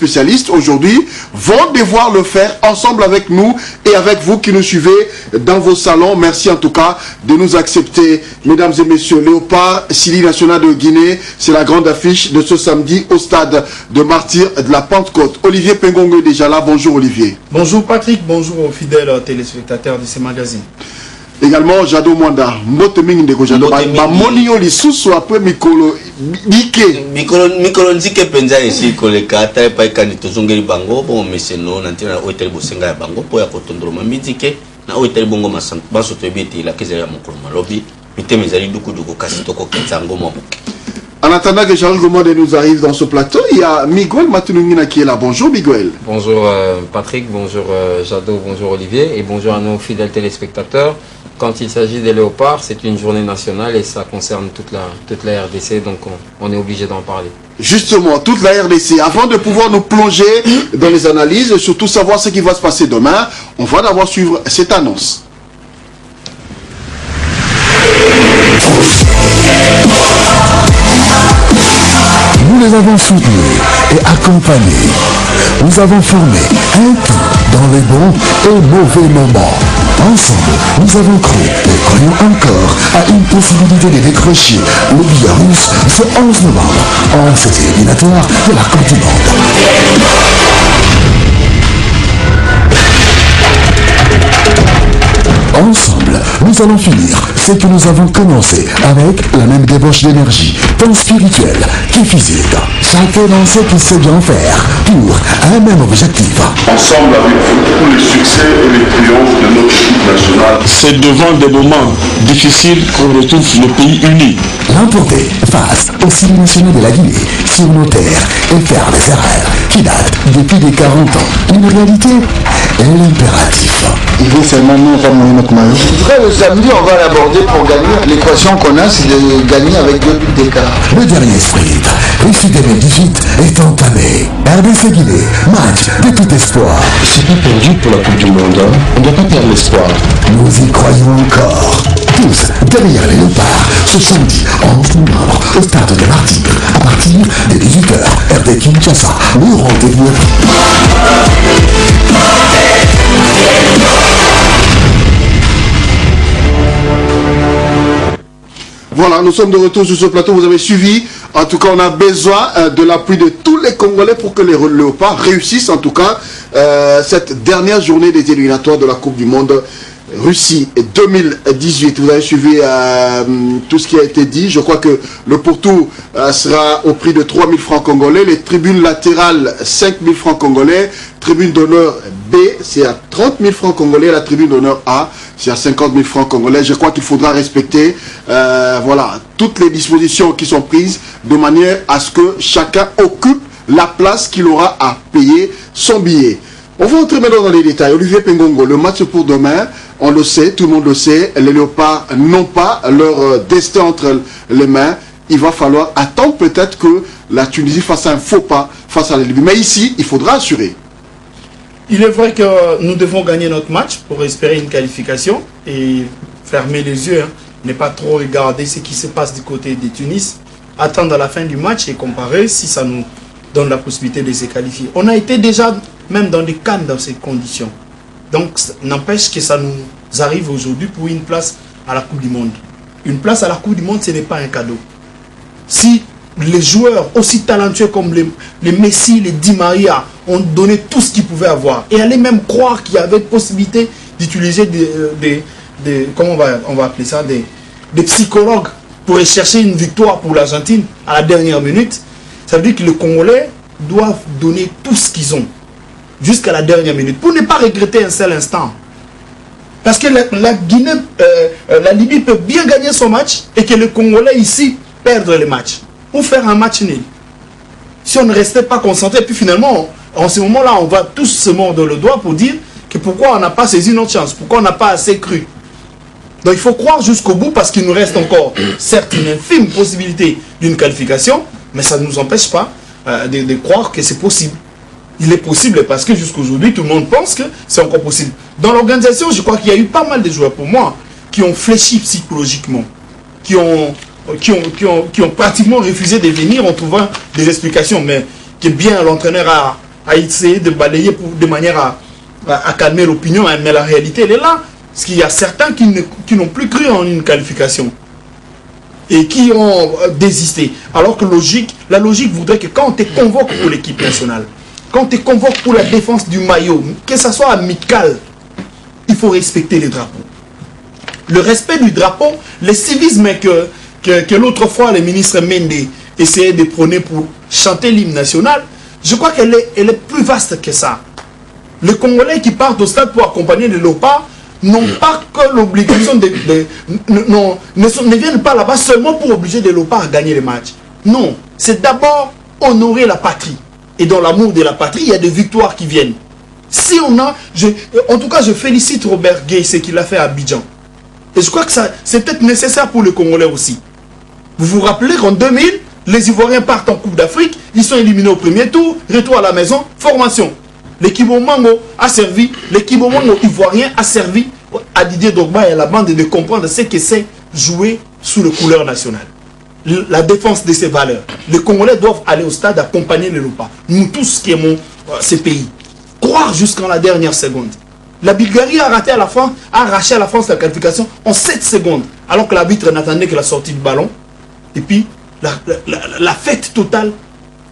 spécialistes aujourd'hui vont devoir le faire ensemble avec nous et avec vous qui nous suivez dans vos salons. Merci en tout cas de nous accepter, mesdames et messieurs. Léopard, Sili National de Guinée, c'est la grande affiche de ce samedi au stade de Martyrs de la Pentecôte. Olivier Pengongo est déjà là. Bonjour Olivier. Bonjour Patrick, bonjour aux fidèles téléspectateurs de ces magazines. Également Jado Mwanda, Mboteming de Jado, Monio Lisusu après Mikolo Dike. Mikolo Dike penza ici koleka ta pa kanito zongeli bango bon meseno nantina hotel bosenga ya bango po ya kotondroma midike na hotel bongo masan baso to ebeti la kezela ya mokolo malobi miteme zali duku kasi toko ketsango mabuke. En attendant que Charles Gommande nous arrive dans ce plateau, il y a Miguel Matunungina qui est là. Bonjour Miguel. Bonjour Patrick, bonjour Jado, bonjour Olivier et bonjour à nos fidèles téléspectateurs. Quand il s'agit des léopards, c'est une journée nationale et ça concerne toute la RDC, donc on est obligé d'en parler. Justement, toute la RDC. Avant de pouvoir nous plonger dans les analyses et surtout savoir ce qui va se passer demain, on va d'abord suivre cette annonce. Nous les avons soutenus et accompagnés. Nous avons formé un tout dans les bons et mauvais moments. Ensemble, nous avons cru et croyons encore à une possibilité de décrocher le billet russe ce 11 novembre en cette éliminatoire de la Coupe du Monde. Ensemble, nous allons finir ce que nous avons commencé avec la même débauche d'énergie, tant spirituelle que physique. Chacun dans ce qu'il sait bien faire pour un même objectif. Ensemble avec vous, pour le succès et le triomphe de notre équipe nationale. C'est devant des moments difficiles qu'on retrouve le pays uni. L'emporter face au Sili National de la Guinée sur nos terres et faire des erreurs qui datent depuis des 40 ans. Une réalité et l'impératif. Il veut seulement nous faire notre maillot. En tout cas, le samedi, on va l'aborder pour gagner. L'équation qu'on a, c'est de gagner avec 2 buts d'écart. Le dernier sprint, Russie 2018, est entamé. RDC Guinée, match de tout espoir. C'est pas perdu pour la Coupe du Monde. Hein. On ne doit pas perdre l'espoir. Nous y croyons encore. Tous derrière les léopards, ce samedi 11 novembre, au stade de Martyrs, à partir de 18h, RD Kinshasa, le rendez-vous. Voilà, nous sommes de retour sur ce plateau, vous avez suivi. En tout cas, on a besoin de l'appui de tous les Congolais pour que les léopards réussissent, en tout cas, cette dernière journée des éliminatoires de la Coupe du Monde Russie 2018. Vous avez suivi tout ce qui a été dit. Je crois que le pourtour sera au prix de 3 000 francs congolais. Les tribunes latérales, 5 000 francs congolais. Tribune d'honneur B, c'est à 30 000 francs congolais. La tribune d'honneur A, c'est à 50 000 francs congolais. Je crois qu'il faudra respecter voilà, toutes les dispositions qui sont prises de manière à ce que chacun occupe la place qu'il aura à payer son billet. On va entrer maintenant dans les détails. Olivier Pengongo, le match pour demain, on le sait, tout le monde le sait, les léopards n'ont pas leur destin entre les mains. Il va falloir attendre peut-être que la Tunisie fasse un faux pas face à la Libye. Mais ici, il faudra assurer. Il est vrai que nous devons gagner notre match pour espérer une qualification et fermer les yeux, hein. Ne pas trop regarder ce qui se passe du côté de Tunis, attendre la fin du match et comparer si ça nous donne la possibilité de se qualifier. On a été déjà même dans des cannes dans ces conditions. Donc, n'empêche que ça nous arrive aujourd'hui pour une place à la Coupe du Monde. Une place à la Coupe du Monde, ce n'est pas un cadeau. Si les joueurs aussi talentueux comme les Messi, les Di Maria ont donné tout ce qu'ils pouvaient avoir et allaient même croire qu'il y avait possibilité d'utiliser comment on va appeler ça, des psychologues pour chercher une victoire pour l'Argentine à la dernière minute, ça veut dire que les Congolais doivent donner tout ce qu'ils ont jusqu'à la dernière minute pour ne pas regretter un seul instant. Parce que la Guinée, la Libye peut bien gagner son match et que les Congolais ici perdent le match ou faire un match nul. Si on ne restait pas concentré, puis finalement, en ce moment-là, on va tous se mordre le doigt pour dire que pourquoi on n'a pas saisi notre chance, pourquoi on n'a pas assez cru. Donc il faut croire jusqu'au bout parce qu'il nous reste encore, certes, une infime possibilité d'une qualification, mais ça ne nous empêche pas de croire que c'est possible. Il est possible parce que jusqu'aujourd'hui, tout le monde pense que c'est encore possible. Dans l'organisation, je crois qu'il y a eu pas mal de joueurs pour moi qui ont fléchi psychologiquement, qui ont pratiquement refusé de venir en trouvant des explications, mais que bien l'entraîneur à essayer de balayer de manière à calmer l'opinion, mais la réalité, elle est là. Parce qu'il y a certains qui n'ont plus cru en une qualification et qui ont désisté. Alors que la logique voudrait que quand on te convoque pour l'équipe nationale, quand on te convoque pour la défense du maillot, que ça soit amical, il faut respecter les drapeaux. Le respect du drapeau, le civisme que l'autre fois le ministre Mende essayait de prôner pour chanter l'hymne national, je crois qu'elle est plus vaste que ça. Les Congolais qui partent au stade pour accompagner les léopards n'ont pas que l'obligation ne viennent pas là-bas seulement pour obliger les léopards à gagner les matchs. Non, c'est d'abord honorer la patrie. Et dans l'amour de la patrie, il y a des victoires qui viennent. Si on a... en tout cas, je félicite Robert Gueye, ce qu'il a fait à Abidjan. Et je crois que c'est peut-être nécessaire pour les Congolais aussi. Vous vous rappelez qu'en 2000, les Ivoiriens partent en Coupe d'Afrique, ils sont éliminés au premier tour, retour à la maison, formation. L'équipe Mango a servi, l'équipe Mango ivoirien a servi à Didier Drogba et à la bande de comprendre ce que c'est jouer sous les couleurs nationales. La défense de ces valeurs. Les Congolais doivent aller au stade accompagner les Léopards. Nous tous qui aimons ces pays. Croire jusqu'en la dernière seconde. La Bulgarie a arraché à la France la qualification en 7 secondes, alors que l'arbitre n'attendait que la sortie du ballon. Et puis, la fête totale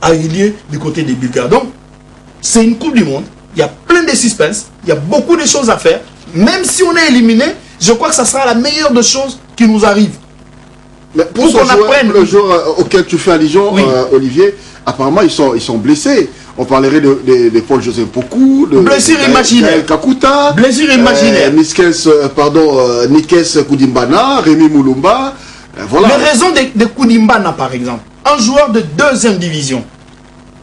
a eu lieu du côté des Bulgares. Donc, c'est une Coupe du Monde. Il y a plein de suspense. Il y a beaucoup de choses à faire. Même si on est éliminé, je crois que ça sera la meilleure des choses qui nous arrive. Mais pour le joueur auquel tu fais allusion, oui. Olivier, apparemment ils sont blessés. On parlerait de Paul-Joseph Pokou, de blessure imaginaire, Kakuta, blessure imaginaire, Nikes Koudimbana, Rémi Moulumba. Voilà. Les raisons de Koudimbana, par exemple, un joueur de 2e division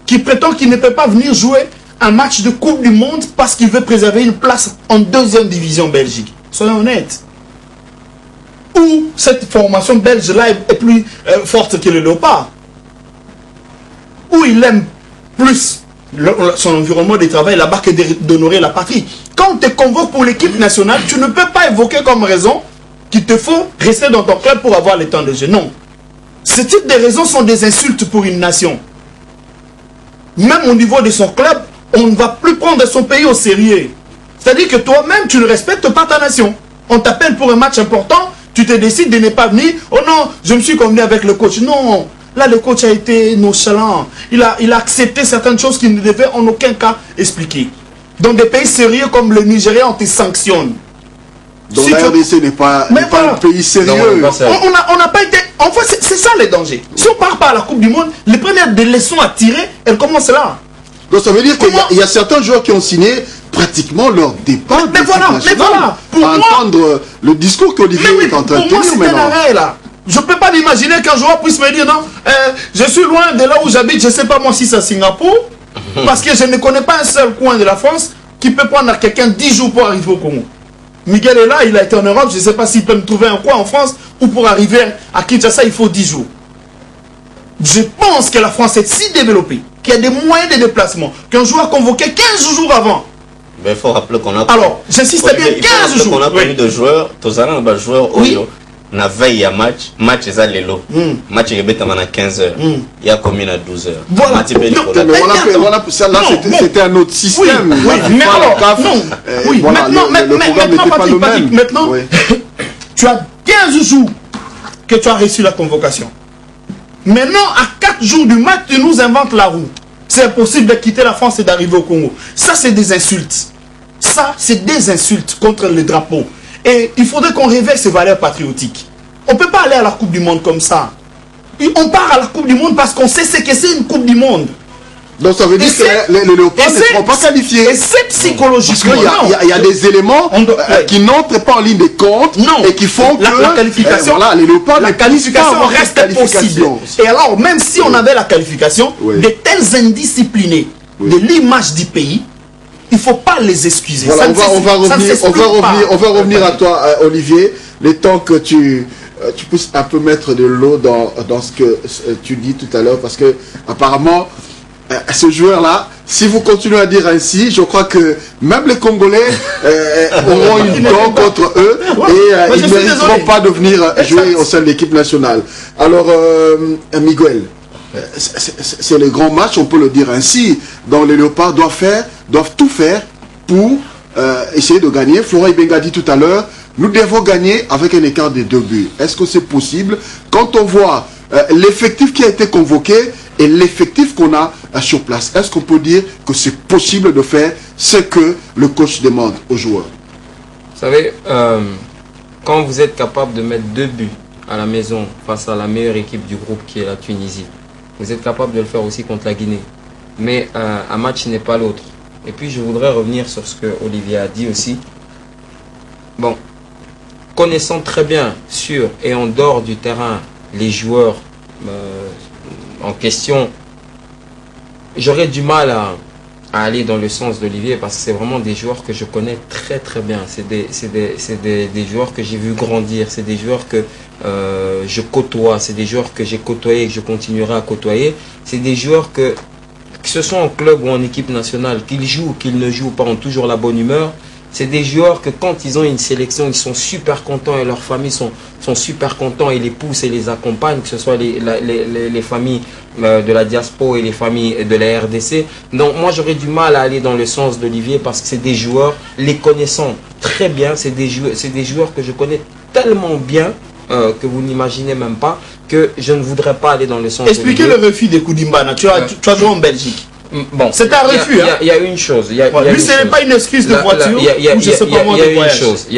qui prétend qu'il ne peut pas venir jouer un match de Coupe du Monde parce qu'il veut préserver une place en 2e division Belgique. Soyons honnêtes. Où cette formation belge-là est plus forte que le Léopard. Où il aime plus son environnement de travail là-bas que d'honorer la patrie. Quand on te convoque pour l'équipe nationale, tu ne peux pas évoquer comme raison qu'il te faut rester dans ton club pour avoir le temps de jeu. Non. Ce type de raisons sont des insultes pour une nation. Même au niveau de son club, on ne va plus prendre son pays au sérieux. C'est-à-dire que toi-même, tu ne respectes pas ta nation. On t'appelle pour un match important, tu te décides de ne pas venir. Oh non, je me suis convenu avec le coach. Non, là le coach a été nonchalant. Il a accepté certaines choses qu'il ne devait en aucun cas expliquer. Dans des pays sérieux comme le Nigeria, on te sanctionne. Donc si la RDC n'est pas un pays sérieux. On n'a pas été... En fait, c'est ça le danger. Si on part pas à la Coupe du Monde, les premières des leçons à tirer, elles commencent là. Donc ça veut dire qu'il y a certains joueurs qui ont signé pratiquement leur départ. Mais voilà, pour entendre le discours qu'Olivier est en train de tenir maintenant. Un arrêt, là. Je ne peux pas m'imaginer qu'un joueur puisse me dire non, je suis loin de là où j'habite, je ne sais pas moi si c'est à Singapour, parce que je ne connais pas un seul coin de la France qui peut prendre à quelqu'un 10 jours pour arriver au Congo. Miguel est là, il a été en Europe, je ne sais pas s'il peut me trouver un coin en France, ou pour arriver à Kinshasa, il faut 10 jours. Je pense que la France est si développée, qu'il y a des moyens de déplacement, qu'un joueur convoqué 15 jours avant. Mais il faut rappeler qu'on a... Alors, j'insiste bien, 15 jours. On a connu de joueurs, tous les joueurs, on a veille à match est à l'élo. Match est à 15h. Il y a combien à 12h. Voilà. C'était un autre système. Oui, mais alors, non. Oui, maintenant, tu as 15 jours que tu as reçu la convocation. Maintenant, à 4 jours du match, tu nous inventes la roue. C'est impossible de quitter la France et d'arriver au Congo. Ça, c'est des insultes. Ça, c'est des insultes contre le drapeau. Et il faudrait qu'on réveille ces valeurs patriotiques. On ne peut pas aller à la Coupe du Monde comme ça. On part à la Coupe du Monde parce qu'on sait ce que c'est une Coupe du Monde. Donc ça veut dire que les Léopards ne seront pas qualifiés. Et c'est psychologique. Parce qu'il y a des éléments qui n'entrent pas en ligne de compte et qui font que la qualification, les Léopards, la qualification reste possible. Et alors, même si on avait la qualification, de tels indisciplinés de l'image du pays, il ne faut pas les excuser. Voilà, on va revenir à toi, Olivier, le temps que tu puisses un peu mettre de l'eau dans ce que tu dis tout à l'heure, parce que apparemment, ce joueur-là, si vous continuez à dire ainsi, je crois que même les Congolais auront une dent contre eux et ils ne mériteront pas de venir jouer au sein de l'équipe nationale. Alors, Miguel, c'est les grands matchs, on peut le dire ainsi. Donc les Léopards doivent tout faire pour essayer de gagner. Florent Ibenga a dit tout à l'heure, nous devons gagner avec un écart de 2 buts. Est-ce que c'est possible? Quand on voit l'effectif qui a été convoqué et l'effectif qu'on a sur place, est-ce qu'on peut dire que c'est possible de faire ce que le coach demande aux joueurs? Vous savez, quand vous êtes capable de mettre 2 buts à la maison face à la meilleure équipe du groupe qui est la Tunisie, vous êtes capable de le faire aussi contre la Guinée. Mais un match n'est pas l'autre. Et puis je voudrais revenir sur ce que Olivier a dit aussi. Bon, connaissant très bien sur et en dehors du terrain les joueurs en question, j'aurais du mal à aller dans le sens d'Olivier parce que c'est vraiment des joueurs que je connais très très bien. C'est des joueurs que j'ai vu grandir, c'est des joueurs que je côtoie, c'est des joueurs que j'ai côtoyés et que je continuerai à côtoyer. C'est des joueurs que ce soit en club ou en équipe nationale, qu'ils jouent ou qu'ils ne jouent pas, ont toujours la bonne humeur. C'est des joueurs que quand ils ont une sélection, ils sont super contents et leurs familles sont super contents et les poussent et les accompagnent, que ce soit les familles de la diaspora et les familles de la RDC. Donc moi j'aurais du mal à aller dans le sens d'Olivier parce que c'est des joueurs, les connaissant très bien, c'est des joueurs que je connais tellement bien que vous n'imaginez même pas, que je ne voudrais pas aller dans le sens. Expliquez le refus de Koudimbana. Tu as joué en Belgique. Bon, c'est un refus. Il y a une chose. Lui, ce n'est pas une excuse de voiture. Il y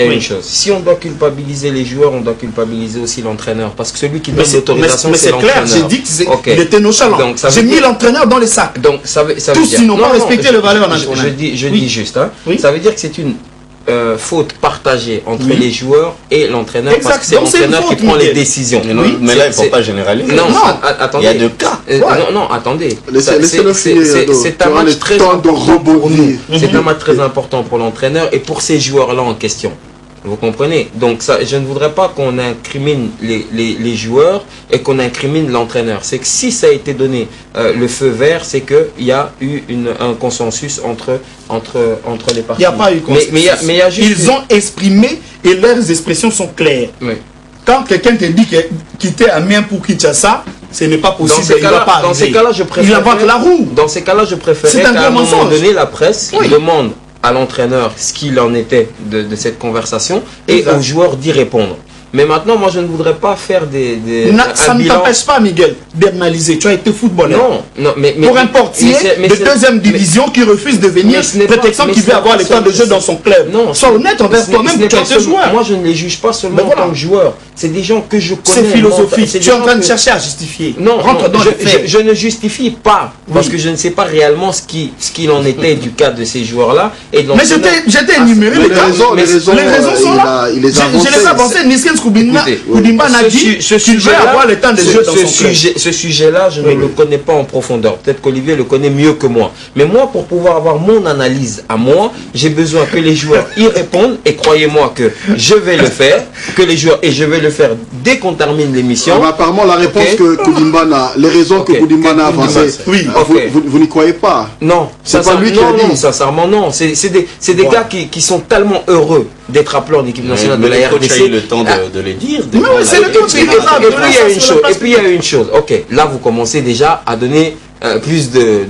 a une chose. Si on doit culpabiliser les joueurs, on doit culpabiliser aussi l'entraîneur. Parce que celui qui donne l'autorisation, c'est l'entraîneur. Mais c'est clair, j'ai dit qu'il était nonchalant. J'ai mis l'entraîneur dans les sacs. Donc, ça veut dire... Tous, ils n'ont pas respecté les valeurs nationales. Je dis juste. Ça veut dire que c'est une faute partagée entre les joueurs et l'entraîneur, parce que c'est l'entraîneur qui prend les décisions. Mais là, il ne faut pas généraliser. Non, attendez. Il y a 2 cas. Non, attendez. C'est un match très important pour nous. C'est un match très important pour l'entraîneur et pour ces joueurs-là en question. Vous comprenez? Donc ça, je ne voudrais pas qu'on incrimine les joueurs et qu'on incrimine l'entraîneur. C'est que si ça a été donné le feu vert, c'est qu'il y a eu un consensus entre les parties. Il n'y a pas eu consensus. Mais il y a juste ils ont exprimé et leurs expressions sont claires. Oui. Quand quelqu'un te dit quitter Amiens pour Kinshasa, ce n'est pas possible. Dans ces cas-là, je préfère. Il invente la roue. Dans ces cas-là, je préférerais qu'à un moment donné, la presse demande à l'entraîneur ce qu'il en était de cette conversation et aux joueurs d'y répondre. Mais maintenant, moi, je ne voudrais pas faire ça ne t'empêche pas, Miguel, d'analyser. Tu as été footballeur. Non, mais pour un portier de deuxième division qui refuse de venir, prétextant qu'il veut avoir le temps de jeu dans son club. Non, sois honnête envers toi-même, tu as été joueur. Moi, je ne les juge pas seulement en tant que joueur. C'est des gens que je connais. C'est philosophique. Tu es en train de chercher à justifier. Non, je ne justifie pas, parce que je ne sais pas réellement ce qu'il en était du cas de ces joueurs-là. Mais j'étais énuméré les raisons. Les raisons sont là. Je ne l'ai pas pensé. Koudimbana a dit qu'il veut avoir le temps de jeu dans son club. Ce sujet-là, je ne le connais pas en profondeur. Peut-être qu'Olivier le connaît mieux que moi. Mais moi, pour pouvoir avoir mon analyse à moi, j'ai besoin que les joueurs y répondent. Et croyez-moi que je vais le faire. Et je vais le faire dès qu'on termine l'émission. Apparemment, la réponse que Koudimbana, les raisons que Koudimbana a avancées, vous n'y croyez pas? Non. C'est pas lui qui a dit. Non, sincèrement, non. C'est des gars qui sont tellement heureux d'être appelés en équipe nationale de la RDC. Il a eu le temps de les dire. C'est le temps. Et puis il y a une chose. Ok, là vous commencez déjà à donner plus de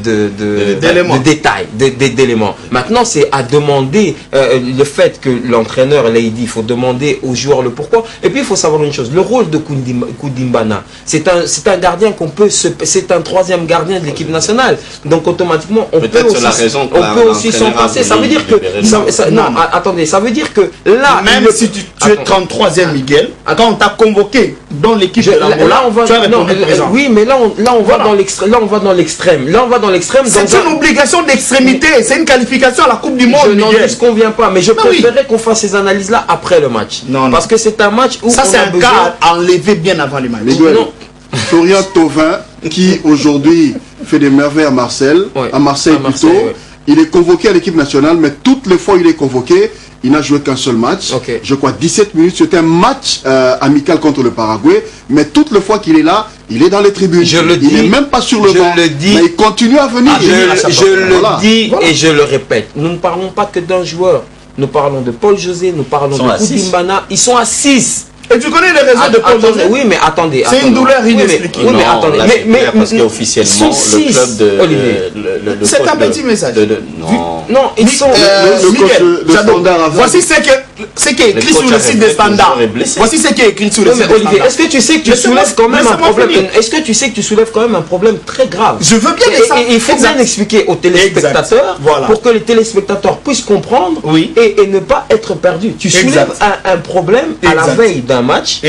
détails, d'éléments. Maintenant, c'est à demander le fait que l'entraîneur l'a dit, il faut demander aux joueurs le pourquoi. Et puis, il faut savoir une chose, le rôle de Koudimbana, c'est un gardien c'est un troisième gardien de l'équipe nationale. Donc, automatiquement, on peut aussi s'en passer. Ça veut dire que... attendez, ça veut dire que là... Même si tu es 33e, Miguel, quand on t'a convoqué dans l'équipe de la Mola, tu as répondu présent. Oui, mais là, on va dans l'extrême. Là, on va dans l'extrême. C'est une obligation d'extrémité. C'est une qualification à la Coupe du Monde. Je n'en disconviens pas, mais je préférerais qu'on fasse ces analyses-là après le match. Non. Parce que c'est un match où ça, c'est un cas à enlever bien avant les matchs. Florian Thauvin, qui aujourd'hui fait des merveilles à Marseille, plutôt. Il est convoqué à l'équipe nationale, mais toutes les fois il est convoqué, il n'a joué qu'un seul match. Je crois 17 minutes. C'était un match amical contre le Paraguay. Mais toutes les fois qu'il est là, il est dans les tribunes. Il n'est même pas sur le banc. Mais il continue à venir. Je le dis et je le répète. Nous ne parlons pas que d'un joueur. Nous parlons de Paul José, nous parlons de Koudimbana. Ils sont à 6. Et tu connais les raisons de Paul José? Oui, mais attendez. C'est une douleur inexpliquée. Oui, mais attendez. Mais parce qu'officiellement, le club de... Olivier. C'est un petit message. Non, ils sont... Voici ce qui est écrit sur le site des standards. Voici ce qui est écrit sur le site des standards. Olivier, est-ce que tu sais que tu soulèves quand même un problème? Est-ce que tu sais que tu soulèves quand même un problème très grave? Je veux bien que ça. Et il faut bien expliquer aux téléspectateurs pour que les téléspectateurs puissent comprendre et ne pas être perdus. Tu soulèves un problème à la veille d'un match,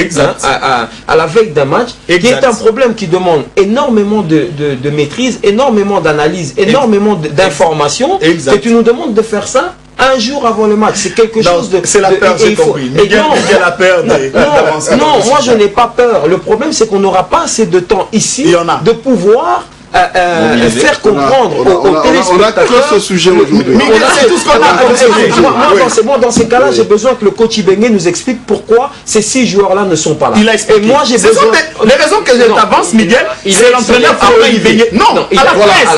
à la veille d'un match, qui est un problème qui demande énormément de maîtrise, énormément d'analyse, énormément d'informations, que tu nous demandes de faire ça un jour avant le match. C'est quelque chose de... C'est la peur, j'ai compris. Miguel a peur d'avancer. Non, moi je n'ai pas peur. Le problème c'est qu'on n'aura pas assez de temps ici de pouvoir faire comprendre aux téléspectateurs. On a que ce sujet aujourd'hui. C'est tout ce qu'on a. Moi, dans ces cas-là, j'ai besoin que le coach Ibenge nous explique pourquoi ces 6 joueurs-là ne sont pas là. Et moi, j'ai besoin... Les raisons que je t'avance, Miguel, c'est l'entraîneur après Ibenge. Non, à la presse.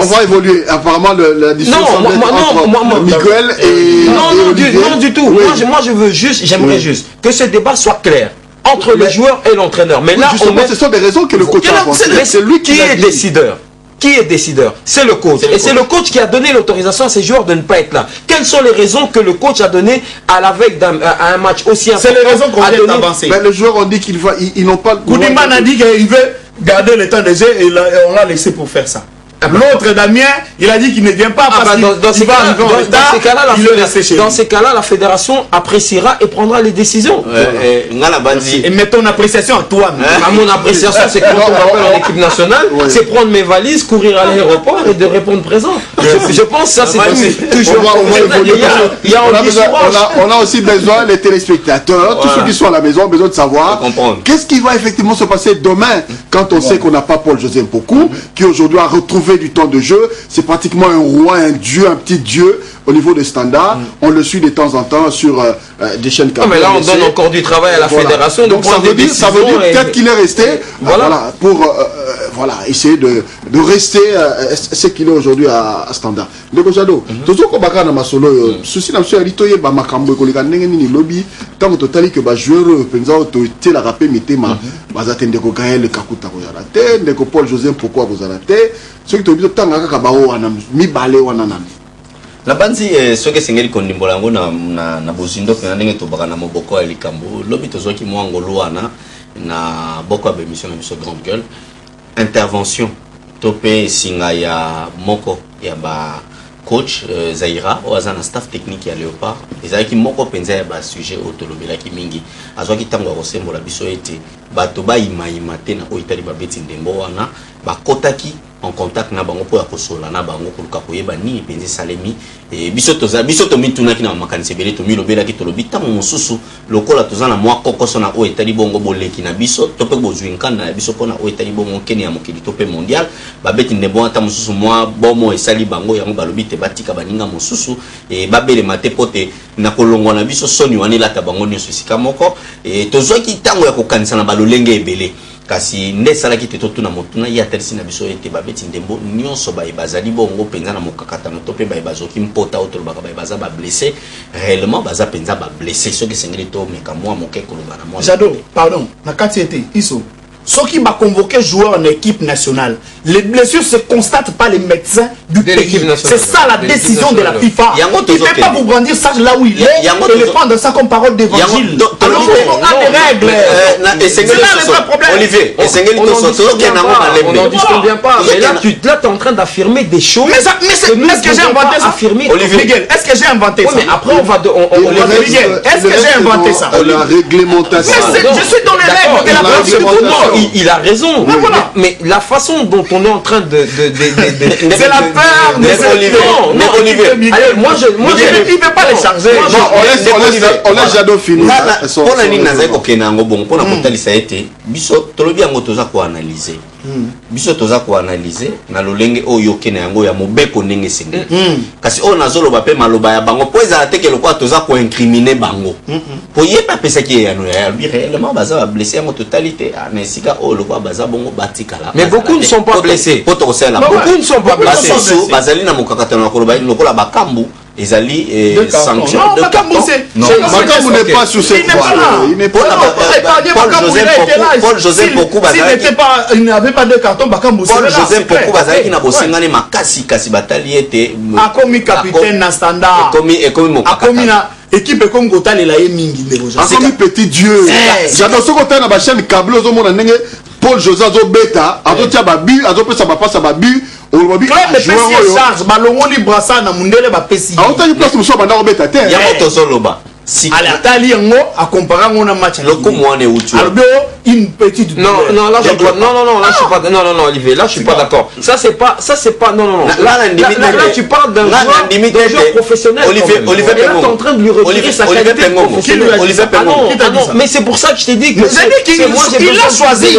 On va évoluer. Apparemment, la discussion entre Miguel et non du tout. Moi, j'aimerais juste que ce débat soit clair entre le joueur et l'entraîneur. Mais là, ce sont des raisons que le coach a avancées. C'est lui qui est décideur. Qui est décideur? C'est le coach. Et c'est le coach qui a donné l'autorisation à ces joueurs de ne pas être là. Quelles sont les raisons que le coach a données à la veille d'un match aussi important? C'est les raisons qu'on vient d'avancer. Les joueurs ont dit qu'ils n'ont pas le droit. Koudiman a dit qu'il veut garder le temps de jeu et on l'a laissé pour faire ça. L'autre, Damien, il a dit qu'il ne vient pas parce qu'il va arriver en retard. Dans ces cas-là, la fédération appréciera et prendra les décisions. Et mets ton appréciation à toi. Mon appréciation, c'est quand on m'appelle en équipe nationale, c'est prendre mes valises, courir à l'aéroport et de répondre présent. Je pense que ça, c'est toujours... On a aussi besoin, les téléspectateurs, tous ceux qui sont à la maison, ont besoin de savoir qu'est-ce qui va effectivement se passer demain quand on sait qu'on n'a pas Paul José Mpoku, qui aujourd'hui a retrouvé du temps de jeu. C'est pratiquement un roi, un dieu, un petit dieu au niveau des standards. On le suit de temps en temps sur des chaînes câblées. Mais là, on donne encore du travail à la fédération. Donc ça veut dire peut-être qu'il est resté pour essayer de rester ce qu'il est aujourd'hui à standard. Donc Jado, toujours comme Bakana Masolo, ceci n'a pas été ba makambo koleka ndenge nini lobby tant total que ba joueur penza autorité la rapé mitema bazatende ko gagner le kakuta ko yala te ndeko Paul José pourquoi vous arrêtez ce qui tobito tanga kaka ba wana mi balé wana nani la banzi soki esengeli kondimbola yango na bozindo mpenza ndenge tobaka na moboko ya likambo lobi tozwaki mwa ngolu wana na boko ya bémission na biso grande gueule intervention to mpe esinga ya moko ya ba coach Zaira oyo aza na staff technique ya Léopard ezalaki moko mpenza ya basujet oyo tolobelaki mingi azwaki ntango ya kosembola biso ete bato bayimayima te na oyo etali babeti ndembo wana bakotaki en contact na bango po ya kosola na bango koluka koyeba nini mpenza esalemi biso tomitunaki na makanisi ebele tomilobelaki tolobi ntango mosusu lokola toza na mwa kokoso na oyo etali bongo boleki na biso to mpe bozwi nkanda na biso mpona oyo etali bongo nkeni ya mokili to mpe mondial babeti ndembo wana ntango mosusu mwa bomo esali bango yango balobi te batika baninga mosusu babelema te mpo te na kolongwa na biso soni wana elata bango nyonso esika moko tozwaki ntango ya kokanisa na balolenge ebele kasi nde esalaki te totuna motuna ye atalisi na biso ete babeti ndembo nyonso baye bazali bongo mpenza na mokakatano to mpe baye bazoki mpota oyo tolobaka baye baza bablesse réellement baza mpenza bablesse soki esengeli tomeka mwa moke koloba na mwa Jado, pardon, na kati ete iso ceux qui va convoquer joueurs en équipe nationale, les blessures se constatent par les médecins du pays. C'est ça la décision de la FIFA. Il ne peut pas vous brandir ça là où il est et le prendre ça comme parole d'évangile. Alors on a des règles. C'est là le vrai problème. Olivier, on n'en discute bien pas. Mais là, tu es en train d'affirmer des choses. Mais est-ce que j'ai inventé ça? Miguel, est-ce que j'ai inventé ça? Mais après, on va... Miguel, est-ce que j'ai inventé ça? La réglementation. Je suis dans les règles de la réglementation. Il a raison, mais la façon dont on est en train de c'est la peur de Olivier. Allez, moi je il ne peut pas les charger. On laisse Jado finir. Pour la ligne nazai kokena ngo bon pour na kotalisa ete biso tolobi yango toza ko analyser. Biso toza ko analyser na lolenge oyo kena yango ya mobeko ndenge senge. Kasi o nazoloba pe maloba ya bango po ezala teke lokwa toza ko incriminer bango. Po yeba pesa ki ya no ya réellement baza blessé en totalité na esika o lokwa baza bongo batikala. Mais beaucoup ne sont pas blessés. Beaucoup ne sont pas blessés. Bazali na mokakatano na koloba lokola bakambu ezali sanction non, de carton. Non, Makamou n'est pas sur cette voie. Il n'est pas Paul Joseph Pokou il n'avait pas de carton. Paul Joseph Pokou bazalaki na bosengani makasi kasi batali ete akomi capitaine na standard ekomi mokaka akomi na équipe comme Gotale la mingi ndeko akomi petit dieu j'adore ce côté na ba chaîne câble ozomona ndenge Paul José azobeta azotia babu azopesa bapasa babu olobi joueur charge balongoli brassa na mundele bapesi aotaki place muso banda obeta te ya moto zoloba si atali yango a comparé ngona match lokomo wane utu albo une petite non là je crois non là je suis pas non Olivier là je suis pas d'accord ça c'est pas non là tu parles d'un joueur professionnel Olivier tu es en train de lui retirer sa qualité professionnelle mais c'est pour ça que je t'ai dit que il a choisi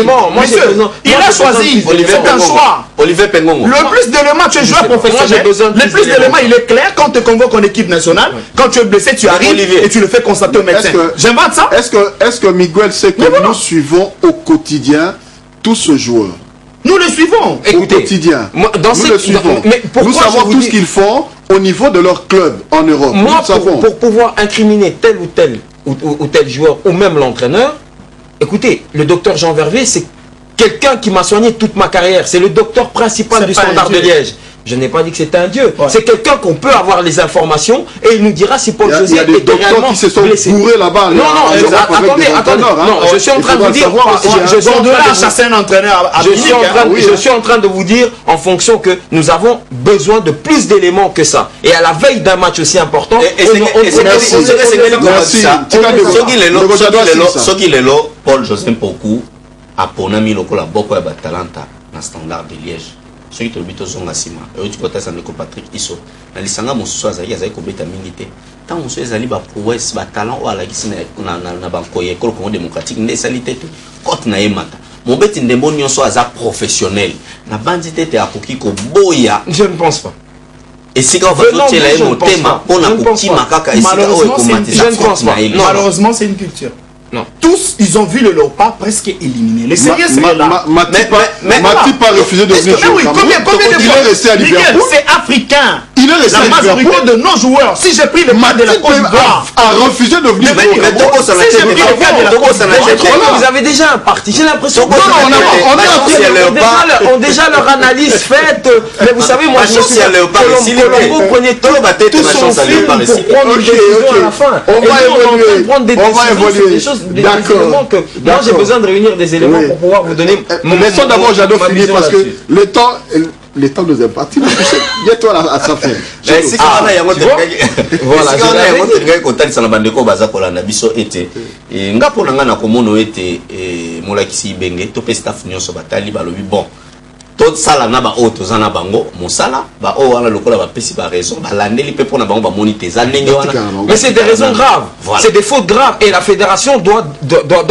il a choisi c'est un choix Olivier Pengongo le plus d'éléments tu es joueur professionnel le plus d'éléments il est clair quand tu te convoques en équipe nationale quand tu es blessé tu arrives et tu le fais constater au médecin j'invente ça est-ce que Miguel sait que nous suivons au quotidien tous ce joueur. Nous le suivons. Écoutez, au quotidien. Moi, nous le suivons. Nous savons tout ce qu'ils font au niveau de leur club en Europe. Moi, pour pouvoir incriminer tel ou tel joueur ou même l'entraîneur, écoutez, le docteur Jean Vervet, c'est quelqu'un qui m'a soigné toute ma carrière. C'est le docteur principal du Standard de Liège. Je n'ai pas dit que c'était un dieu. Ouais. C'est quelqu'un qu'on peut avoir les informations et il nous dira si Paul José est réellement qui se sont bourrés là-bas. Non, attendez. Non, je suis en train de vous dire. Je suis en train de vous dire en fonction que nous avons besoin de plus d'éléments que ça. Et à la veille d'un match aussi important, Paul José Pokou a ponami lokola boko ya batalanta na Standard de Liège. Ceux qui te le zonga sima et tu côté ça ne Patrick Isso na lisanga mosusu azali kobeta mingi te tant mosusu ezali ba prouesse ba talent ou ala kisina na banko ya Congo démocratique ne salité te côte na yemata mon beti ndembo nyonso aza professionnel na bandi tete akoki ko boya je ne pense pas et si quand va noter la motema pona kokima kaka ici je ne pense pas malheureusement c'est une culture. Non. Tous, ils ont vu le Léopard presque éliminé. Les sérieux, c'est là. Matip a refusé de venir jouer. Combien de fois resté à Liverpool? C'est africain. Il est resté la majorité de nos joueurs. Si j'ai pris le match de la Côte d'Ivoire, a refusé de venir Vous avez déjà un parti. J'ai l'impression on a déjà leur analyse faite. Mais vous savez, moi, je suis Colombo prenait tout son film pour prendre une décision à la fin. On va évoluer. D'accord. Moi, j'ai besoin de réunir des éléments pour pouvoir vous donner. Laissons d'abord Jadot finir parce que le temps nous est parti. Bientôt à sa fin. Si on a yamot voilà, si on a yamot ngé kotali sana bandeko baza kolanda biso ete ngapo nanga na komono ete molakisi benge to pe staff nyonso batali balobi bon tout sala na ba auto zana bango mosala ba o wana lokola ba pesi ba raison ba landeli pe pona bango ba moniter za ndenge wana mais c'est des raisons graves voilà. C'est des fautes graves et la fédération doit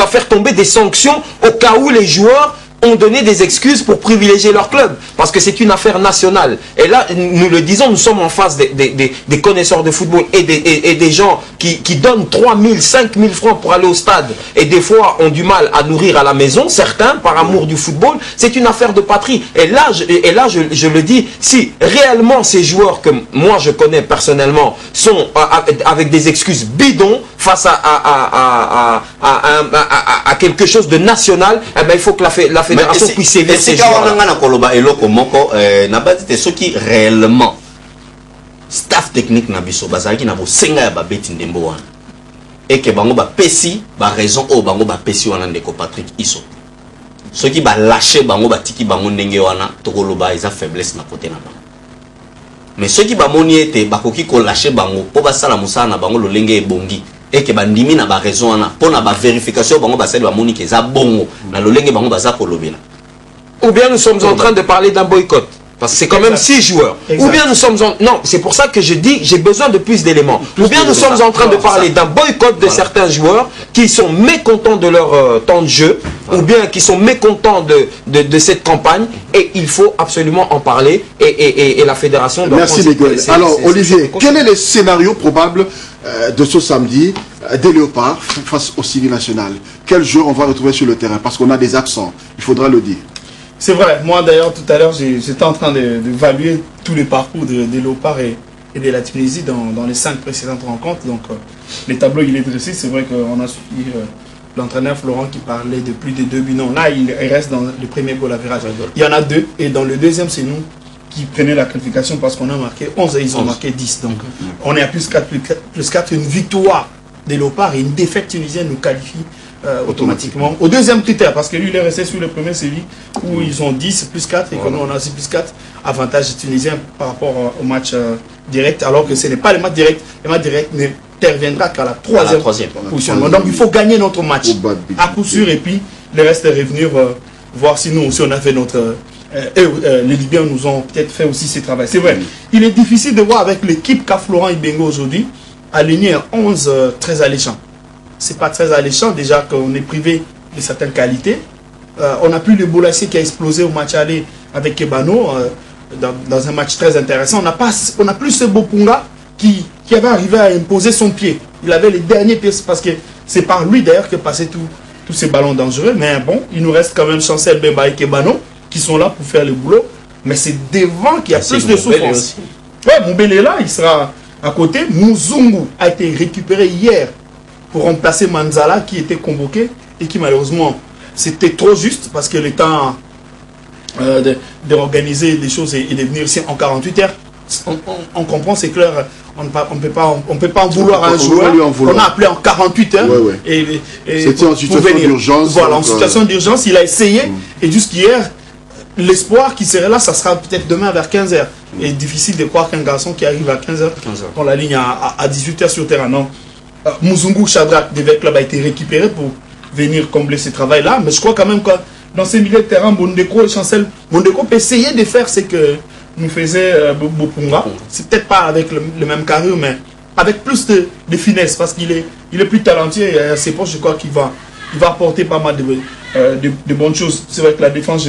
faire tomber des sanctions au cas où les joueurs ont donné des excuses pour privilégier leur club parce que c'est une affaire nationale et là nous le disons, nous sommes en face des connaisseurs de football et des gens qui donnent 3 000, 5 000 francs pour aller au stade et des fois ont du mal à nourrir à la maison, certains par amour du football. C'est une affaire de patrie et là je le dis, si réellement ces joueurs que moi je connais personnellement sont avec des excuses bidons face à quelque chose de national, eh ben, il faut que la fédération puisse sévir ces joueurs. Ceux qui réellement staff technique na biso bazalaki na bosenga ya babeti ndembo wana et que bango ba pesi ba raison o bango ba pesi wana ndeko Patrick Isso ceux qui ba lâcher bango ba tiki bango ndenge wana tokoloba eza faiblesse na côté na bango mais ceux qui ba moni ete bakoki ko lâcher bango po ba sala musala na bango lolenge ebongi et que bandimi na ba raison wana po na ba vérification bango ba sali ba moni ke za bongo na lolenge bango baza kolobela. Ou bien nous sommes en train de parler d'un boycott. Parce que c'est quand même 6 joueurs. Exact. Ou bien nous sommes en... Non, c'est pour ça que je dis j'ai besoin de plus d'éléments. Ou bien nous sommes en train de parler d'un boycott de certains joueurs qui sont mécontents de leur temps de jeu, ou bien qui sont mécontents de cette campagne, et il faut absolument en parler, et la fédération doit... Merci Miguel. Alors Olivier, quel est le scénario probable de ce samedi des Léopards face au Civil National? Quel joueur on va retrouver sur le terrain? Parce qu'on a des absents, il faudra le dire. C'est vrai, moi d'ailleurs tout à l'heure j'étais en train d'évaluer tous les parcours des Léopards et et de la Tunisie dans les 5 précédentes rencontres. Donc le tableau il est dressé. C'est vrai qu'on a suivi l'entraîneur Florent qui parlait de plus de 2 buts. Non, là il reste dans le premier goal average. Il y en a 2 et dans le deuxième c'est nous qui prenaient la qualification parce qu'on a marqué 11 et ils ont marqué 10. Donc on est à plus 4, plus 4, une victoire des Léopards et une défaite tunisienne nous qualifie automatiquement. Au deuxième critère, parce que lui il est resté sur le premier série où ils ont 10 plus 4 et que nous on a aussi plus 4, avantage tunisien par rapport au match direct, alors que ce n'est pas le match direct. Le match direct n'interviendra qu'à la troisième position. Donc il faut gagner notre match à coup sûr et puis le reste est revenir voir si nous aussi on a fait notre... les Libyens nous ont peut-être fait aussi ce travail. C'est vrai, il est difficile de voir avec l'équipe qu'a Florent Ibenge aujourd'hui aligné un 11 très alléchant. C'est pas très alléchant déjà qu'on est privé de certaines qualités. On a plus le Boulassier qui a explosé au match aller avec Kebano dans un match très intéressant. On a plus ce Bopunga qui avait arrivé à imposer son pied. Il avait les derniers pieds parce que c'est par lui d'ailleurs que passaient tous ces ballons dangereux. Mais bon, il nous reste quand même Chancel Bemba et Kebano qui sont là pour faire le boulot, mais c'est devant qu'il y a plus de souffrance. Ouais, Moubele est là, il sera à côté. Muzungu a été récupéré hier pour remplacer Manzala qui était convoqué et qui malheureusement c'était trop juste parce que le temps d'organiser les choses et de venir ici en 48 heures, on comprend, c'est clair, on ne peut pas en vouloir à un joueur. On a appelé en 48 heures. Et c'était en situation d'urgence. Voilà, en situation d'urgence, il a essayé et jusqu'hier, l'espoir qui serait là, ça sera peut-être demain vers 15h. Et difficile de croire qu'un garçon qui arrive à 15h, on la ligne à 18h sur terrain. Non. Muzungu Shadrach devait club a été récupéré pour venir combler ce travail-là. Mais je crois quand même que dans ces milieux de terrain, Bondeko et Chancel, Bondeko peut essayer de faire ce que nous faisait Bopunga. C'est peut-être pas avec le même carrure, mais avec plus de finesse parce qu'il est plus talentueux et à ses poches, je crois qu'il va apporter pas mal de bonnes choses. C'est vrai que la défense,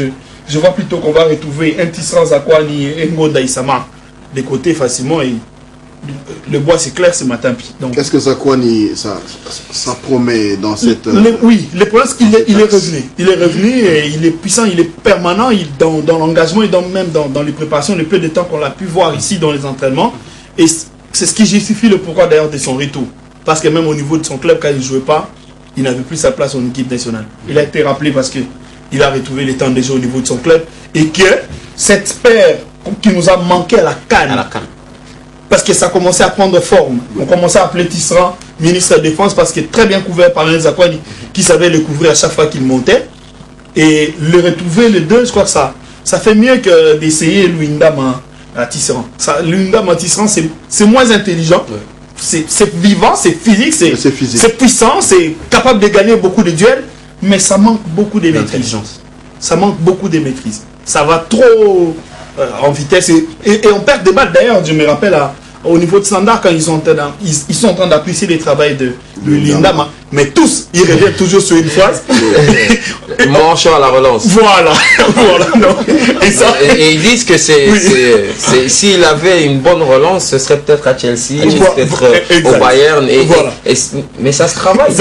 je vois plutôt qu'on va retrouver un Tisserand Zakwani et Ngonda Isama des côtés facilement. Et le bois, c'est clair, c'est Matampi. Est-ce que Zakwani, ça promet dans cette... Oui, le problème, c'est qu'il est revenu. Il est revenu et il est puissant, il est permanent dans l'engagement et même dans les préparations, le peu de temps qu'on a pu voir ici dans les entraînements. Et c'est ce qui justifie le pourquoi d'ailleurs de son retour. Parce que même au niveau de son club, quand il ne jouait pas, il n'avait plus sa place en équipe nationale. Il a été rappelé parce que il a retrouvé les temps de jeu au niveau de son club et que cette paire qui nous a manqué à la canne, parce que ça commençait à prendre forme. On commençait à appeler Tisserand ministre de la Défense parce qu'il est très bien couvert par les Zakwani qui savait le couvrir à chaque fois qu'il montait. Et le retrouver les deux, je crois que ça fait mieux que d'essayer Luindam à Tisserand. Luindam à Tisserand, c'est moins intelligent. C'est vivant, c'est physique, c'est puissant, c'est capable de gagner beaucoup de duels. Mais ça manque beaucoup de maîtrise. Ça manque beaucoup de maîtrise. Ça va trop en vitesse. Et on perd des balles. D'ailleurs, je me rappelle au niveau de Standard, quand ils sont en train d'apprécier les travaux de Lindama. Mais tous, ils reviennent toujours sur une phrase. Manchant à la relance. Voilà. Et ils disent que s'il avait une bonne relance, ce serait peut-être à Chelsea, peut-être au Bayern. Mais ça se travaille.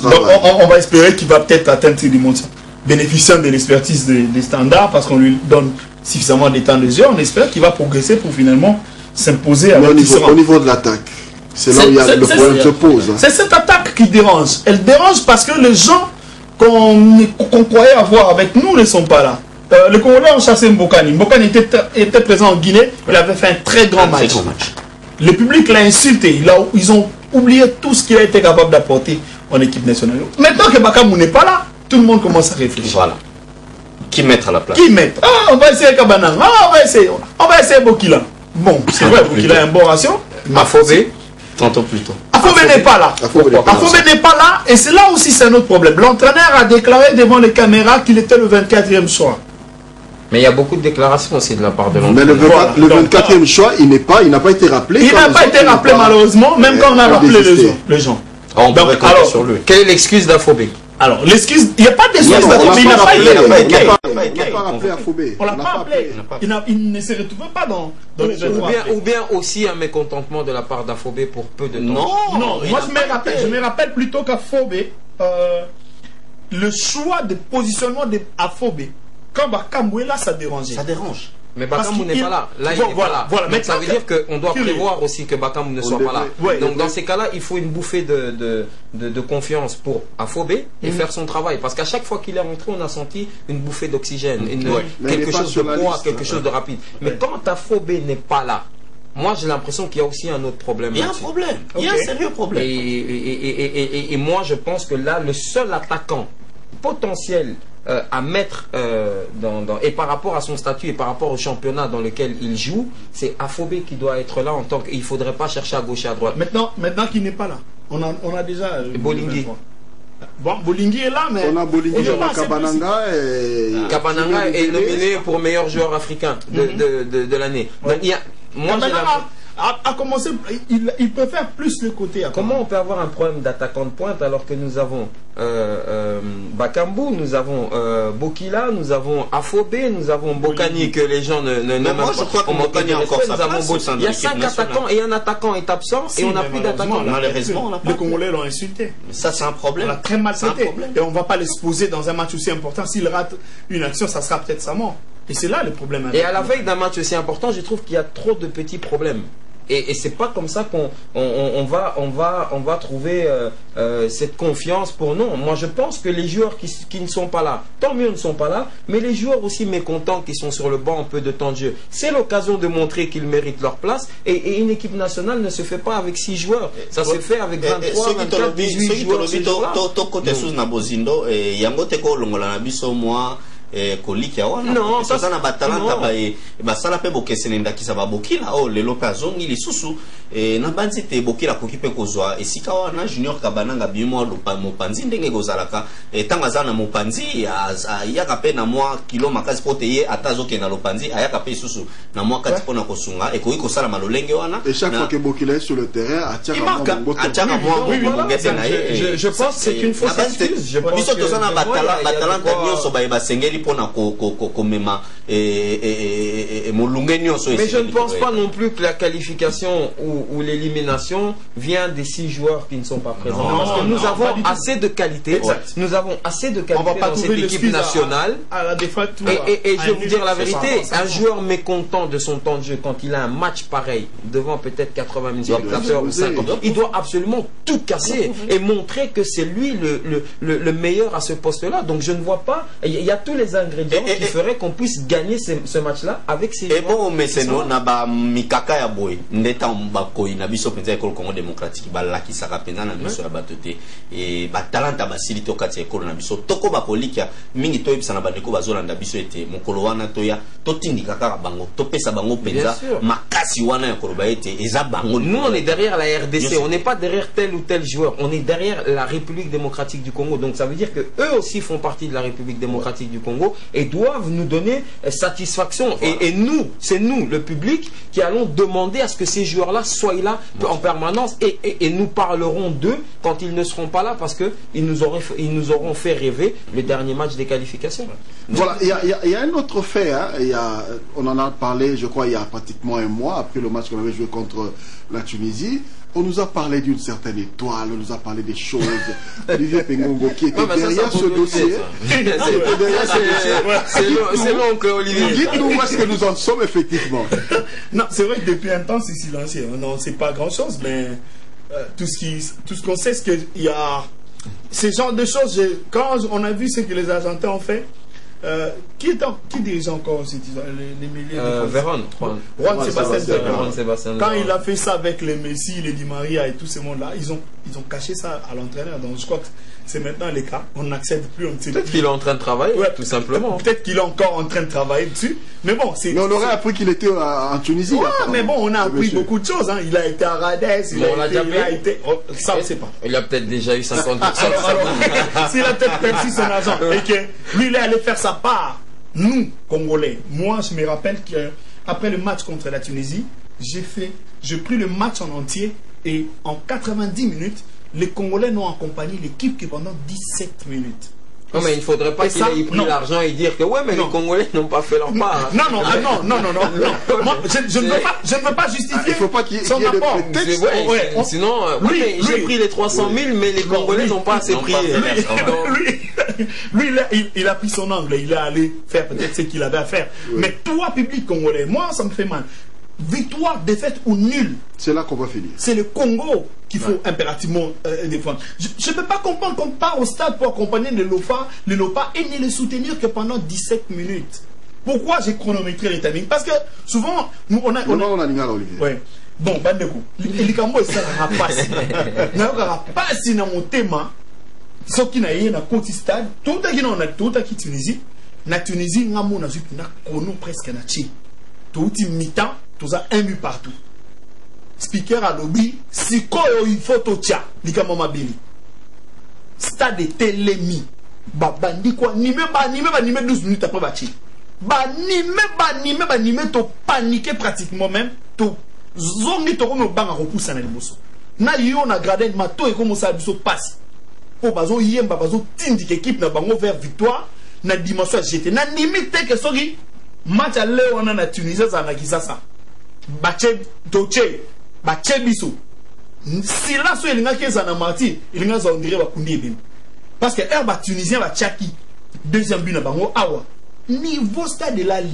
Donc on va espérer qu'il va peut-être atteindre ces dimensions. Bénéficiant de l'expertise des Standards, parce qu'on lui donne suffisamment de temps de jeu, on espère qu'il va progresser pour finalement s'imposer avec au niveau de l'attaque. C'est là où le problème se pose. C'est cette attaque qui dérange. Elle dérange parce que les gens qu'on croyait avoir avec nous ne sont pas là. Les Congolais ont chassé Mbokani. Mbokani était présent en Guinée. Il avait fait un très grand match. Le public l'a insulté. Ils ont oublié tout ce qu'il a été capable d'apporter en équipe nationale. Maintenant que Bakamou n'est pas là, tout le monde commence à réfléchir. Voilà. Qui mettre à la place? Qui mettre? On va essayer Kabanang. On va essayer Bokila. Bon, c'est vrai, Bokila a un bon ratio. Afobé, tantôt plus tôt. Afobé n'est pas là. Afobé n'est pas là. Et c'est là aussi c'est un autre problème. L'entraîneur a déclaré devant les caméras qu'il était le 24e choix. Mais il y a beaucoup de déclarations aussi de la part de l'entraîneur. Mais le 24e choix, il n'a pas été rappelé. Il n'a pas été rappelé malheureusement, même quand on a rappelé les gens. On peut compter sur lui. Quelle est l'excuse d'Afobé? Alors, l'excuse, il n'y a pas d'excuse d'Afobé. Il n'a pas été rappelé. On n'a pas rappelé Afobé. On l'a pas appelé. Il ne se retrouve pas dans les deux. Ou bien aussi un mécontentement de la part d'Afobé pour peu de temps. Non, moi je me rappelle plutôt qu'Afobé, le choix de positionnement d'Afobé, quand Bakamoué là, ça dérangeait. Ça dérange. Mais Bakambu n'est pas là. Là, il n'est pas là. Voilà. Donc ça veut dire qu'on doit prévoir aussi que Bakambu ne soit pas là. Ouais, donc dans ces cas-là, il faut une bouffée de confiance pour Afobé et faire son travail. Parce qu'à chaque fois qu'il est rentré, on a senti une bouffée d'oxygène, quelque chose de poids, quelque chose de rapide. Mais quand Afobé n'est pas là, moi j'ai l'impression qu'il y a aussi un autre problème. Il y a un problème. Il y a un sérieux problème. Et moi je pense que là, le seul attaquant potentiel à mettre et par rapport à son statut et par rapport au championnat dans lequel il joue, c'est Afobé qui doit être là en tant qu'il ne faudrait pas chercher à gauche et à droite. Maintenant qu'il n'est pas là, on a déjà Bolingui. Bon, Bolingui est là, mais on a Bolingui, on a Kabananga et Kabananga est nominé pour meilleur joueur africain de l'année. Donc il y a, moi j'ai a commencé, il peut faire plus le côté. Comment on peut avoir un problème d'attaquant de pointe alors que nous avons Bakambu, nous avons Bokila, nous avons Afobé, nous avons Bokani que les gens ne moi je crois que Bokani a encore sa place. Il y a 5 attaquants et un attaquant est absent et on n'a plus d'attaquants. Malheureusement, les Congolais l'ont insulté. Ça c'est un problème. On a très mal traité et on ne va pas l'exposer dans un match aussi important. S'il rate une action, ça sera peut-être sa mort. Et c'est là le problème. Et à la veille d'un match aussi important, je trouve qu'il y a trop de petits problèmes. Et c'est pas comme ça qu'on va trouver cette confiance pour nous. Moi je pense que les joueurs qui ne sont pas là, tant mieux ne sont pas là, mais les joueurs aussi mécontents qui sont sur le banc un peu de temps de jeu, c'est l'occasion de montrer qu'ils méritent leur place. Et une équipe nationale ne se fait pas avec 6 joueurs, ça se fait avec 23, 24, 18 joueurs. koliki wana non ça na batalanta ba sala pe bokesene ndakisa ba bokila o lelo pe azongi lisusu na banzi te bokila koki pe kozwa esika wana Junior Kabananga bimo lupa mopanzi ndenge kozalaka tanga zana mopanzi ayaka pe na mwa kilo makasi pote ye atazoke na lopanzi ayaka pe isusu na mwa kati pona kosunga ekoki kosala malolenge wana et chaque fois que Bokila est sur le terrain atchaka mwa bongete na ye je pense que c'est une fausse excuse. Je pense biso tozana batalanta nyonso ba sengeli pona komema molunge nyonso. Mais je ne pense pas non plus que la qualification ou l'élimination vient des 6 joueurs qui ne sont pas présents. Non, parce que nous avons assez de qualité. Nous avons assez de qualité dans cette équipe nationale. Et je vais vous dire la vérité, un joueur mécontent de son temps de jeu quand il a un match pareil devant peut-être 80 000 spectateurs ou 50, il doit absolument tout casser et montrer que c'est lui le meilleur à ce poste-là. Donc je ne vois pas, il y a tous les ingrédients qui feraient qu'on puisse gagner ce match-là avec ces joueurs. Et bon, mais c'est non, naba mikaka ya boy, ndeta mbakoi na biso penza ekolo Congo démocratique balaki saka penza na biso ya batote et batalanta basili to kati ekolo na biso toko bakolikia mingi to ebisa na bandeko bazolanda biso ete mokolo wana toya totindika kaka bango topesa bango penza makasi wana ya koloba ete eza bango. Nous on est derrière la RDC, on n'est pas derrière tel ou tel joueur, on est derrière la République démocratique du Congo. Donc ça veut dire que eux aussi font partie de la République démocratique du Congo et doivent nous donner satisfaction. Et nous, c'est nous, le public, qui allons demander à ce que ces joueurs-là soient là en permanence et nous parlerons d'eux quand ils ne seront pas là parce qu'ils nous auront fait rêver le dernier match des qualifications. Voilà, il y a un autre fait, hein, on en a parlé, je crois, il y a pratiquement un mois après le match qu'on avait joué contre la Tunisie. On nous a parlé d'une certaine étoile, on nous a parlé des choses. Olivier Pengongo qui était derrière ce dossier. C'est l'oncle Olivier. Dites-nous où est-ce que nous en sommes effectivement. Non, c'est vrai que depuis un temps c'est silencieux. Non, c'est pas grand-chose, mais tout ce qu'on sait, c'est qu'il y a ce genre de choses. Quand on a vu ce que les Argentins ont fait, qui dirige encore les milliers Véron, Juan Sébastien. Quand Véron. il a fait ça avec les Messi, les Di Maria et tout ce monde-là, ils ont caché ça à l'entraîneur. Donc je crois que c'est maintenant le cas. On n'accède plus. Peut-être qu'il est en train de travailler, tout simplement. Peut-être qu'il est encore en train de travailler dessus. Mais bon, mais on aurait appris qu'il était en Tunisie. Ouais, mais bon, on a appris beaucoup de choses. Hein. Il a été à Radès, il a été. Ça, on ne sait pas. Il a peut-être déjà eu 50%. S'il a peut-être perçu son argent et que lui, il est allé faire sa part. Nous, Congolais, moi, je me rappelle qu'après le match contre la Tunisie, j'ai pris le match en entier et en 90 minutes, les Congolais n'ont accompagné l'équipe que pendant 17 minutes. Non, mais il ne faudrait pas qu'il ait pris l'argent et dire que ouais, mais les Congolais n'ont pas fait leur part. Non. Moi, je ne veux pas justifier. Il ne faut pas qu'il y ait de prétexte. Sinon, j'ai pris les 300 000, mais les Congolais n'ont pas assez pris. Lui, il a pris son angle, il est allé faire peut-être ce qu'il avait à faire. Oui. Mais toi, public congolais, moi, ça me fait mal. Victoire, défaite ou nul. C'est là qu'on va finir. C'est le Congo qu'il faut impérativement défendre. Je ne peux pas comprendre qu'on part au stade pour accompagner le Lopa et ne le soutenir que pendant 17 minutes. Pourquoi j'ai chronométré les timings? Parce que souvent, on a Olivier. Ouais. Bon, bandeko. Les Cambos, ça n'a pas si. Pas si dans mon thème. Ce qui n'a rien à côté stade. Tout à qui on a tout à qui Tunisie. Na Tunisie, on a mon avis qu'on a connu presque na chi. Tout mi-temps, tout ça un but partout. Speaker à lobby, si quoi il faut tout tcha, les Cambos mabili. Stade de télémi. Bandi quoi, ni même 12 minutes après bâti. Banime, to paniquer pratiquement même, to zongi to comme banga repousse na liboso. Na yo na gradin mato et comme ça biso passe. Po bazo yemba bazo tindi équipe na bango vers victoire na dimension jeté. Na limite que soki match à Léon na Tunisie ça na kisasa. Bache doche, bache biso. Si là so elinga keza na marti, elinga za ondire ba kundi ebim. Parce que herba tunisien va tchaki deuxième but na bango awa. Niveau stade de la Ligue,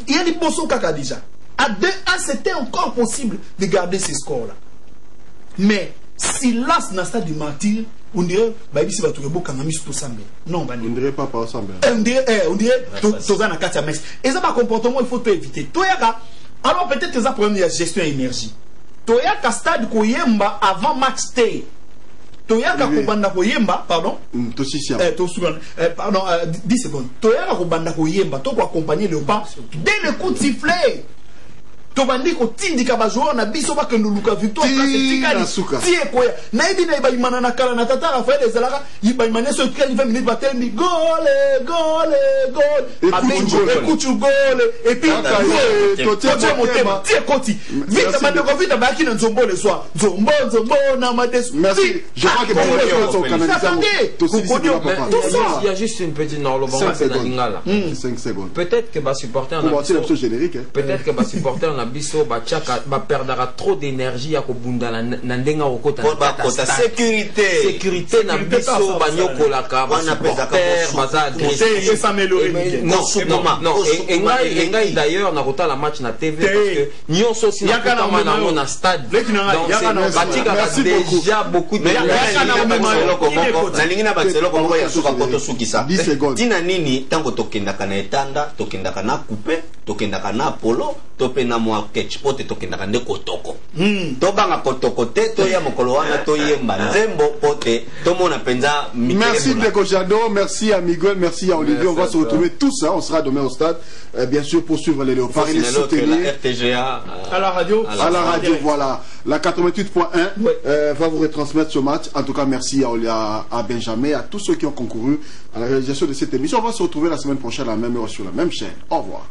il y a des bossons caca déjà. À 2-1, c'était encore possible de garder ces scores-là. Mais si là, c'est un stade de martyr, on dirait, bah, ici, va trouver beaucoup de gens tout ça. Non, on dirait pas par ensemble. On dirait, tout ça, na quatre mètres. Et ça, par comportement, il faut tout éviter. Alors, peut-être que ça, problème de la gestion énergie. Toyaka stade Koyemba avant match T. Toyaka Kobanda Koyemba, pardon. Pardon, 10 secondes. Toyaka Kobanda Koyemba, to ko accompagner le pas dès le coup de sifflet. Tobandi ko tindika ba joueur na biso ba kendo luka victoire parce que tie koya na ibi na ibaimana na kala na tata Raphaël ezalaka ibaimana so 20 minutes batendi gol écoute gol et puis tie koti vite bandeko vite ba ki na nzombo le soir nzombo na madesu. Merci, je crois que il y a juste une petite norlo banga c'est na lingala 5 secondes. Peut-être que ba supporter en peut-être que ba supporter biso ba chaka ba perdra trop d'énergie à kobunda na ndenga okota na sécurité na biso ba nyokolaka ba supporter baza agressif s'améliorer non engai d'ailleurs na kota la match na TV parce que nyonso si na kota na stade donc batika déjà beaucoup de na lingi na batselo ko ya suka koto sukisa tina nini tango tokendaka na etanda tokendaka na coupe tokendaka na polo topena mwa ketch pote tokendaka nde kotoko tobanga kotoko te toya mokolo wana toyemba nzembo pote tomona penza. Merci Ndeko Jado, merci à Miguel, merci à Olivier. On va se retrouver tous ça, on sera demain au stade bien sûr pour suivre les Léopards et les soutenir la RTGA à la radio voilà. La 88.1 va vous retransmettre ce match. En tout cas, merci à Benjamin, à tous ceux qui ont concouru à la réalisation de cette émission. On va se retrouver la semaine prochaine à la même heure sur la même chaîne. Au revoir.